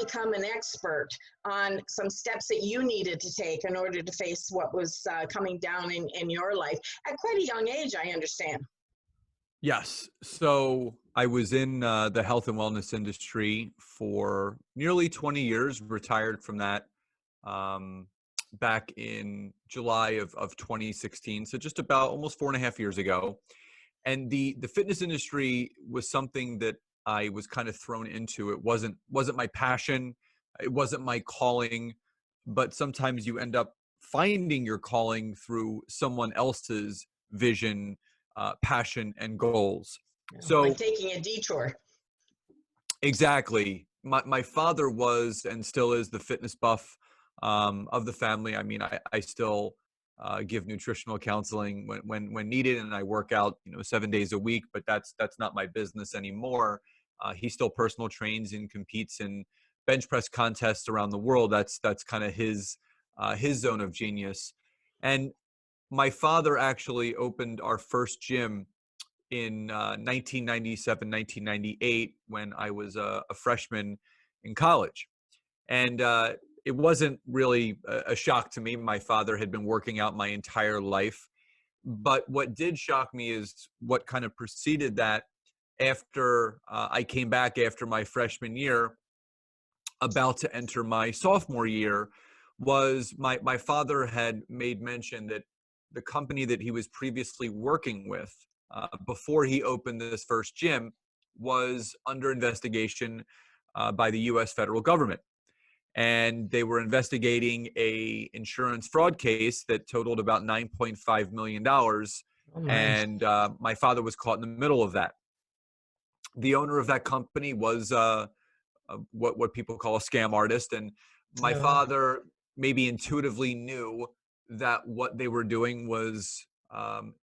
become an expert on some steps that you needed to take in order to face what was coming down in your life at quite a young age, I understand. Yes. So I was in the health and wellness industry for nearly 20 years, retired from that um, back in July of 2016. So just about almost 4.5 years ago. And the fitness industry was something that I was kind of thrown into. It wasn't my passion. It wasn't my calling, but sometimes you end up finding your calling through someone else's vision, passion, and goals. Like So taking a detour. exactly, my father was and still is the fitness buff of the family. I mean, I still give nutritional counseling when needed, and I work out 7 days a week. But that's not my business anymore. He still personal trains and competes in bench press contests around the world. That's kind of his zone of genius. And my father actually opened our first gym in 1997, 1998, when I was a freshman in college. And it wasn't really a shock to me. My father had been working out my entire life. But what did shock me is what kind of preceded that after I came back after my freshman year, about to enter my sophomore year, was my father had made mention that the company that he was previously working with before he opened this first gym was under investigation by the U.S. federal government. And they were investigating a insurance fraud case that totaled about $9.5 million. Oh my. And my father was caught in the middle of that. The owner of that company was what people call a scam artist. And my Oh, father maybe intuitively knew that what they were doing was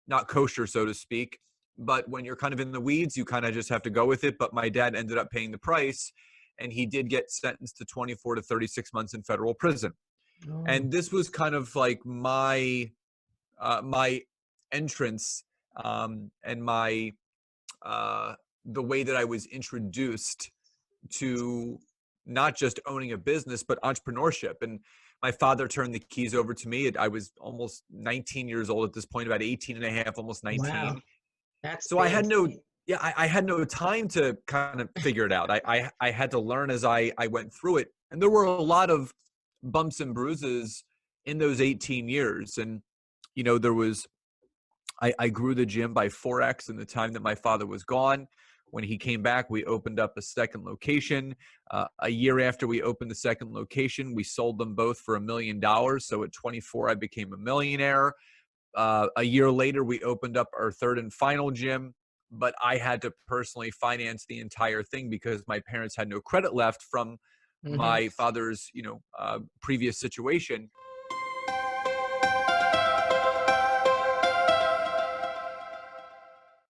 not kosher, so to speak. But when you're kind of in the weeds, you kind of just have to go with it. But my dad ended up paying the price, and he did get sentenced to 24 to 36 months in federal prison. oh. And this was kind of like my entrance and my the way that I was introduced to not just owning a business, but entrepreneurship. And my father turned the keys over to me. I was almost 19 years old at this point, about 18 and a half, almost Wow, 19. that's So I had big. no, yeah, I had no time to kind of figure it out. I had to learn as I went through it. And there were a lot of bumps and bruises in those 18 years. And, there was, I grew the gym by 4x in the time that my father was gone. When he came back, we opened up a second location. A year after we opened the second location, we sold them both for $1 million. So at 24, I became a millionaire. A year later, we opened up our third and final gym, but I had to personally finance the entire thing because my parents had no credit left from Hmm. my father's, previous situation.